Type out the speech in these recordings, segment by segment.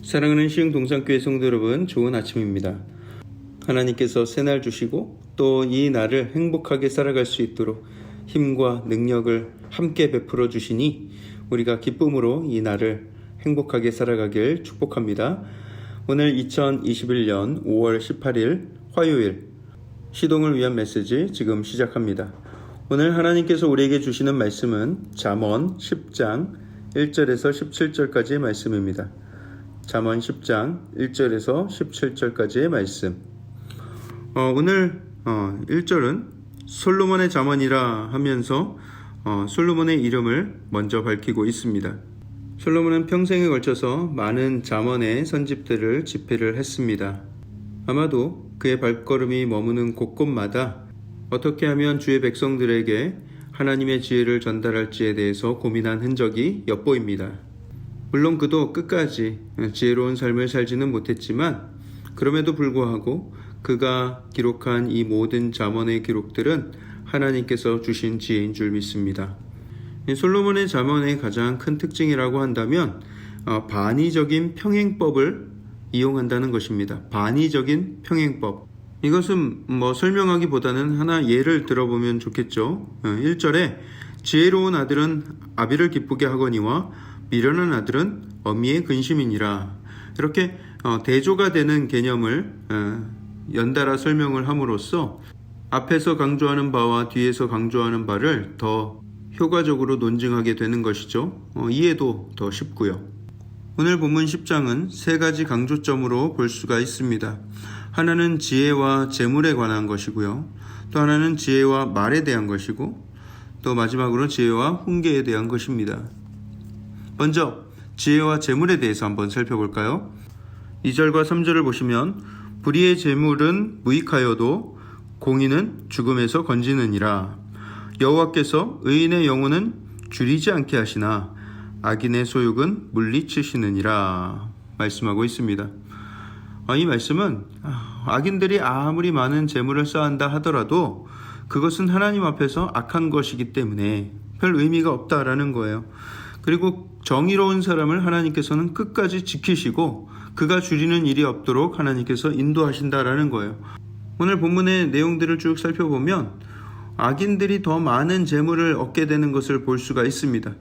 사랑하는 시흥동산교회 성도 여러분, 좋은 아침입니다. 하나님께서 새날 주시고 또 이 날을 행복하게 살아갈 수 있도록 힘과 능력을 함께 베풀어 주시니 우리가 기쁨으로 이 날을 행복하게 살아가길 축복합니다. 오늘 2021년 5월 18일 화요일 시동을 위한 메시지 지금 시작합니다. 오늘 하나님께서 우리에게 주시는 말씀은 잠언 10장 1절에서 17절까지의 말씀입니다. 잠언 10장 1절에서 17절까지의 말씀. 오늘 1절은 솔로몬의 잠언이라 하면서 솔로몬의 이름을 먼저 밝히고 있습니다. 솔로몬은 평생에 걸쳐서 많은 잠언의 선집들을 집필을 했습니다. 아마도 그의 발걸음이 머무는 곳곳마다 어떻게 하면 주의 백성들에게 하나님의 지혜를 전달할지에 대해서 고민한 흔적이 엿보입니다. 물론 그도 끝까지 지혜로운 삶을 살지는 못했지만 그럼에도 불구하고 그가 기록한 이 모든 잠언의 기록들은 하나님께서 주신 지혜인 줄 믿습니다. 솔로몬의 잠언의 가장 큰 특징이라고 한다면 반의적인 평행법을 이용한다는 것입니다. 반의적인 평행법. 이것은 설명하기보다는 하나 예를 들어보면 좋겠죠. 1절에 지혜로운 아들은 아비를 기쁘게 하거니와 미련한 아들은 어미의 근심이니라. 이렇게 대조가 되는 개념을 연달아 설명을 함으로써 앞에서 강조하는 바와 뒤에서 강조하는 바를 더 효과적으로 논증하게 되는 것이죠. 이해도 더 쉽고요. 오늘 본문 10장은 세 가지 강조점으로 볼 수가 있습니다. 하나는 지혜와 재물에 관한 것이고요. 또 하나는 지혜와 말에 대한 것이고 또 마지막으로 지혜와 훈계에 대한 것입니다. 먼저 지혜와 재물에 대해서 한번 살펴볼까요? 2절과 3절을 보시면 불의의 재물은 무익하여도 공의는 죽음에서 건지느니라. 여호와께서 의인의 영혼은 줄이지 않게 하시나 악인의 소욕은 물리치시느니라 말씀하고 있습니다. 이 말씀은 악인들이 아무리 많은 재물을 쌓은다 하더라도 그것은 하나님 앞에서 악한 것이기 때문에 별 의미가 없다라는 거예요. 그리고 정의로운 사람을 하나님께서는 끝까지 지키시고 그가 줄이는 일이 없도록 하나님께서 인도하신다라는 거예요. 오늘 본문의 내용들을 쭉 살펴보면 악인들이 더 많은 재물을 얻게 되는 것을 볼 수가 있습니다.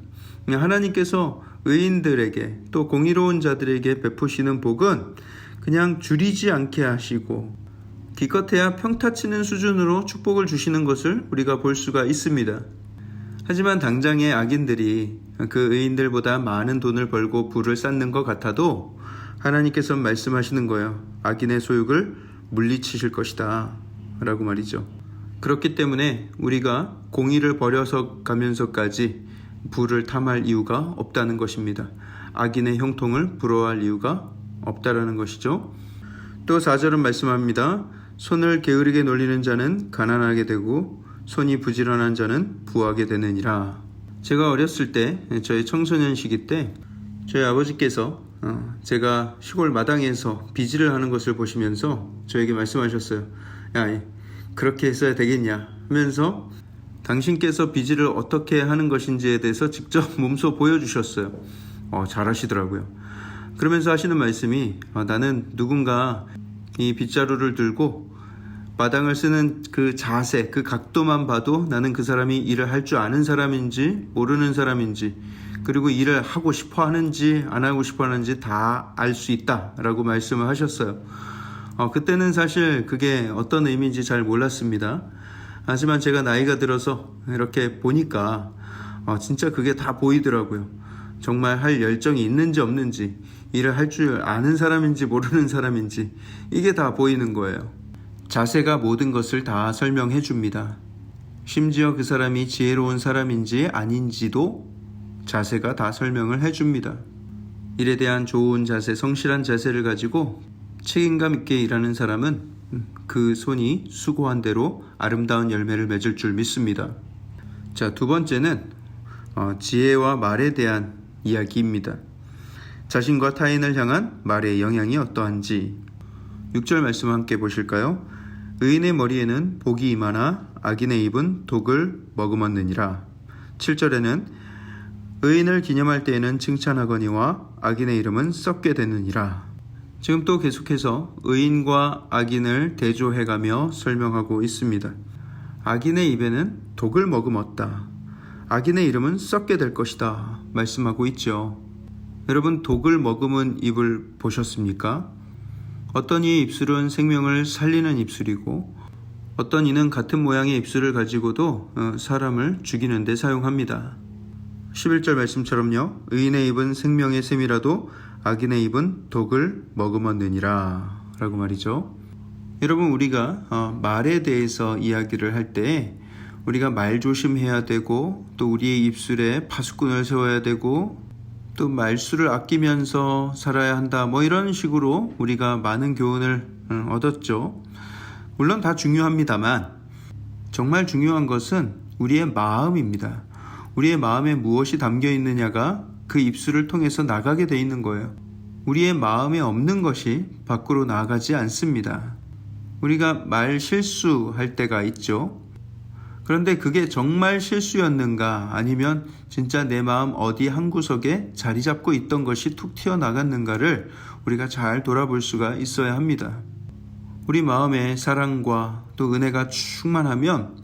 하나님께서 의인들에게 또 공의로운 자들에게 베푸시는 복은 그냥 줄이지 않게 하시고 기껏해야 평타치는 수준으로 축복을 주시는 것을 우리가 볼 수가 있습니다. 하지만 당장의 악인들이 그 의인들보다 많은 돈을 벌고 부를 쌓는 것 같아도 하나님께서 말씀하시는 거예요. 악인의 소욕을 물리치실 것이다 라고 말이죠. 그렇기 때문에 우리가 공의를 버려서 가면서까지 부를 탐할 이유가 없다는 것입니다. 악인의 형통을 부러워할 이유가 없다라는 것이죠. 또 4절은 말씀합니다. 손을 게으르게 놀리는 자는 가난하게 되고 손이 부지런한 자는 부하게 되느니라. 제가 어렸을 때 저희 청소년 시기 때 저희 아버지께서 제가 시골 마당에서 비질을 하는 것을 보시면서 저에게 말씀하셨어요. 야, 그렇게 했어야 되겠냐 하면서 당신께서 비질을 어떻게 하는 것인지에 대해서 직접 몸소 보여주셨어요. 잘하시더라고요. 그러면서 하시는 말씀이 나는 누군가 이 빗자루를 들고 마당을 쓰는 그 자세, 그 각도만 봐도 나는 그 사람이 일을 할 줄 아는 사람인지 모르는 사람인지 그리고 일을 하고 싶어 하는지 안 하고 싶어 하는지 다 알 수 있다라고 말씀을 하셨어요. 그때는 사실 그게 어떤 의미인지 잘 몰랐습니다. 하지만 제가 나이가 들어서 이렇게 보니까 진짜 그게 다 보이더라고요. 정말 할 열정이 있는지 없는지 일을 할 줄 아는 사람인지 모르는 사람인지 이게 다 보이는 거예요. 자세가 모든 것을 다 설명해 줍니다. 심지어 그 사람이 지혜로운 사람인지 아닌지도 자세가 다 설명을 해 줍니다. 일에 대한 좋은 자세, 성실한 자세를 가지고 책임감 있게 일하는 사람은 그 손이 수고한 대로 아름다운 열매를 맺을 줄 믿습니다. 자, 두 번째는 지혜와 말에 대한 이야기입니다. 자신과 타인을 향한 말의 영향이 어떠한지 6절 말씀 함께 보실까요? 의인의 머리에는 복이 임하나 악인의 입은 독을 머금었느니라. 7절에는 의인을 기념할 때에는 칭찬하거니와 악인의 이름은 썩게 되느니라. 지금 또 계속해서 의인과 악인을 대조해가며 설명하고 있습니다. 악인의 입에는 독을 머금었다. 악인의 이름은 썩게 될 것이다. 말씀하고 있죠. 여러분, 독을 머금은 입을 보셨습니까? 어떤 이의 입술은 생명을 살리는 입술이고 어떤 이는 같은 모양의 입술을 가지고도 사람을 죽이는 데 사용합니다. 11절 말씀처럼요. 의인의 입은 생명의 샘이라도 악인의 입은 독을 머금었느니라 라고 말이죠. 여러분, 우리가 말에 대해서 이야기를 할 때 우리가 말 조심해야 되고 또 우리의 입술에 파수꾼을 세워야 되고 또 말수를 아끼면서 살아야 한다, 뭐 이런 식으로 우리가 많은 교훈을 얻었죠. 물론 다 중요합니다만 정말 중요한 것은 우리의 마음입니다. 우리의 마음에 무엇이 담겨 있느냐가 그 입술을 통해서 나가게 돼 있는 거예요. 우리의 마음에 없는 것이 밖으로 나가지 않습니다. 우리가 말 실수할 때가 있죠. 그런데 그게 정말 실수였는가, 아니면 진짜 내 마음 어디 한 구석에 자리 잡고 있던 것이 툭 튀어나갔는가를 우리가 잘 돌아볼 수가 있어야 합니다. 우리 마음에 사랑과 또 은혜가 충만하면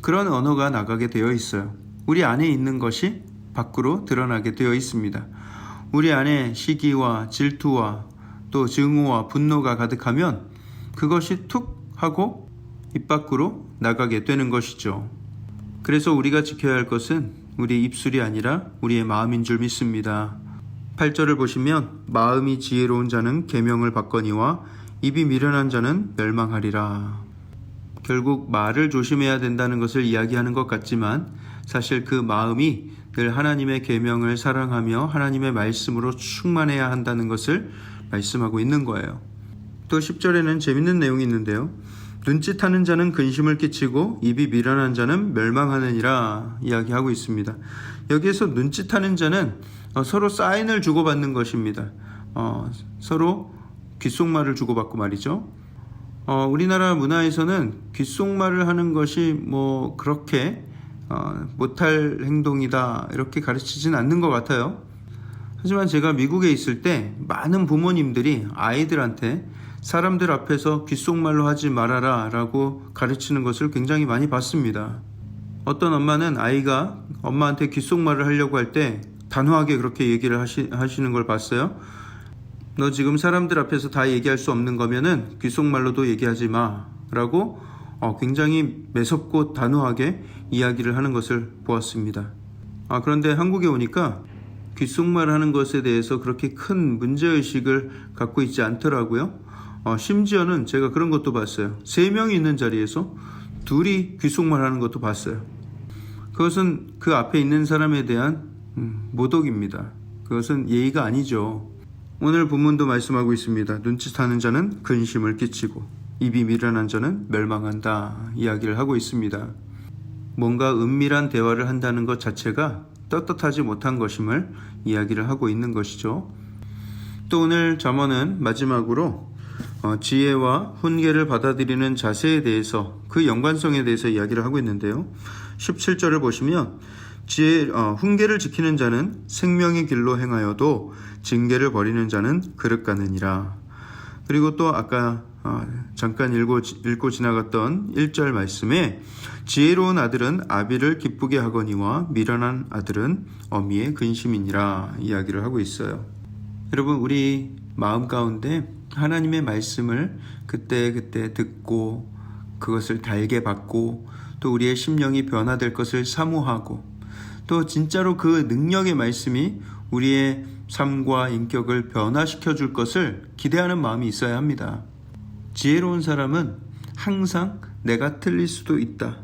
그런 언어가 나가게 되어 있어요. 우리 안에 있는 것이 밖으로 드러나게 되어 있습니다. 우리 안에 시기와 질투와 또 증오와 분노가 가득하면 그것이 툭 하고 입 밖으로 나가게 되는 것이죠. 그래서 우리가 지켜야 할 것은 우리 입술이 아니라 우리의 마음인 줄 믿습니다. 8절을 보시면 마음이 지혜로운 자는 계명을 받거니와 입이 미련한 자는 멸망하리라. 결국 말을 조심해야 된다는 것을 이야기하는 것 같지만 사실 그 마음이 늘 하나님의 계명을 사랑하며 하나님의 말씀으로 충만해야 한다는 것을 말씀하고 있는 거예요. 또 10절에는 재밌는 내용이 있는데요. 눈짓하는 자는 근심을 끼치고 입이 미련한 자는 멸망하느니라 이야기하고 있습니다. 여기에서 눈짓하는 자는 서로 사인을 주고받는 것입니다. 서로 귓속말을 주고받고 말이죠. 우리나라 문화에서는 귓속말을 하는 것이 뭐 그렇게 못할 행동이다 이렇게 가르치진 않는 것 같아요. 하지만 제가 미국에 있을 때 많은 부모님들이 아이들한테 사람들 앞에서 귓속말로 하지 말아라 라고 가르치는 것을 굉장히 많이 봤습니다. 어떤 엄마는 아이가 엄마한테 귓속말을 하려고 할 때 단호하게 그렇게 얘기를 하시는 걸 봤어요. 너 지금 사람들 앞에서 다 얘기할 수 없는 거면은 귓속말로도 얘기하지 마 라고 굉장히 매섭고 단호하게 이야기를 하는 것을 보았습니다. 그런데 한국에 오니까 귓속말 하는 것에 대해서 그렇게 큰 문제의식을 갖고 있지 않더라고요. 심지어는 제가 그런 것도 봤어요. 3명이 있는 자리에서 2이 귓속말 하는 것도 봤어요. 그것은 그 앞에 있는 사람에 대한 모독입니다. 그것은 예의가 아니죠. 오늘 본문도 말씀하고 있습니다. 눈짓하는 자는 근심을 끼치고 입이 미련한 자는 멸망한다 이야기를 하고 있습니다. 뭔가 은밀한 대화를 한다는 것 자체가 떳떳하지 못한 것임을 이야기를 하고 있는 것이죠. 또 오늘 잠언은 마지막으로 지혜와 훈계를 받아들이는 자세에 대해서, 그 연관성에 대해서 이야기를 하고 있는데요. 17절을 보시면 훈계를 지키는 자는 생명의 길로 행하여도 징계를 버리는 자는 그릇 가느니라. 그리고 또 아까 잠깐 읽고 지나갔던 1절 말씀에 지혜로운 아들은 아비를 기쁘게 하거니와 미련한 아들은 어미의 근심이니라 이야기를 하고 있어요. 여러분, 우리 마음 가운데 하나님의 말씀을 그때그때 듣고 그것을 달게 받고 또 우리의 심령이 변화될 것을 사모하고 또 진짜로 그 능력의 말씀이 우리의 삶과 인격을 변화시켜 줄 것을 기대하는 마음이 있어야 합니다. 지혜로운 사람은 항상 내가 틀릴 수도 있다.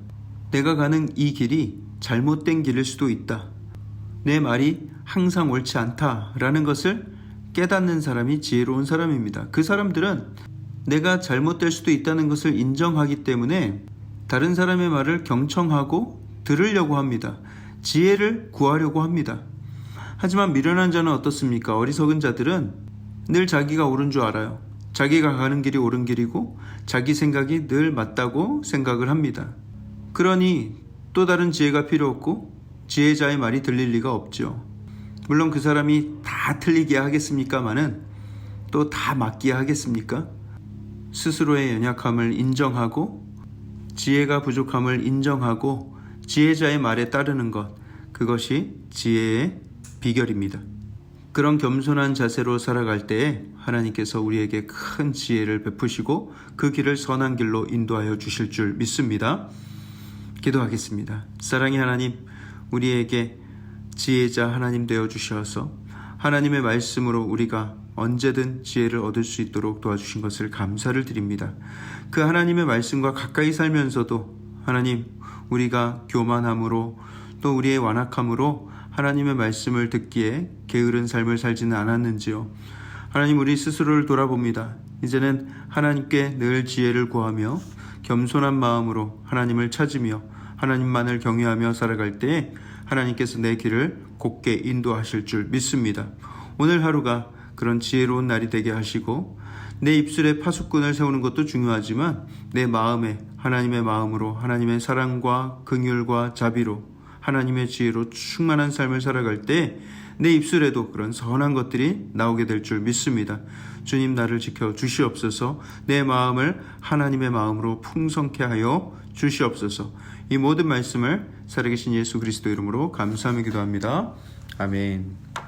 내가 가는 이 길이 잘못된 길일 수도 있다. 내 말이 항상 옳지 않다라는 것을 깨닫는 사람이 지혜로운 사람입니다. 그 사람들은 내가 잘못될 수도 있다는 것을 인정하기 때문에 다른 사람의 말을 경청하고 들으려고 합니다. 지혜를 구하려고 합니다. 하지만 미련한 자는 어떻습니까? 어리석은 자들은 늘 자기가 옳은 줄 알아요. 자기가 가는 길이 옳은 길이고 자기 생각이 늘 맞다고 생각을 합니다. 그러니 또 다른 지혜가 필요 없고 지혜자의 말이 들릴 리가 없죠. 물론 그 사람이 다 틀리게 하겠습니까마는 또 다 맞기에 하겠습니까? 스스로의 연약함을 인정하고 지혜가 부족함을 인정하고 지혜자의 말에 따르는 것, 그것이 지혜의 비결입니다. 그런 겸손한 자세로 살아갈 때에 하나님께서 우리에게 큰 지혜를 베푸시고 그 길을 선한 길로 인도하여 주실 줄 믿습니다. 기도하겠습니다. 사랑의 하나님, 우리에게 지혜자 하나님 되어 주셔서 하나님의 말씀으로 우리가 언제든 지혜를 얻을 수 있도록 도와주신 것을 감사를 드립니다. 그 하나님의 말씀과 가까이 살면서도 하나님, 우리가 교만함으로 또 우리의 완악함으로 하나님의 말씀을 듣기에 게으른 삶을 살지는 않았는지요. 하나님, 우리 스스로를 돌아봅니다. 이제는 하나님께 늘 지혜를 구하며 겸손한 마음으로 하나님을 찾으며 하나님만을 경외하며 살아갈 때에 하나님께서 내 길을 곧게 인도하실 줄 믿습니다. 오늘 하루가 그런 지혜로운 날이 되게 하시고 내 입술에 파수꾼을 세우는 것도 중요하지만 내 마음에 하나님의 마음으로 하나님의 사랑과 긍휼과 자비로 하나님의 지혜로 충만한 삶을 살아갈 때 내 입술에도 그런 선한 것들이 나오게 될 줄 믿습니다. 주님, 나를 지켜 주시옵소서. 내 마음을 하나님의 마음으로 풍성케 하여 주시옵소서. 이 모든 말씀을 살아계신 예수 그리스도 이름으로 감사하며 기도합니다. 아멘.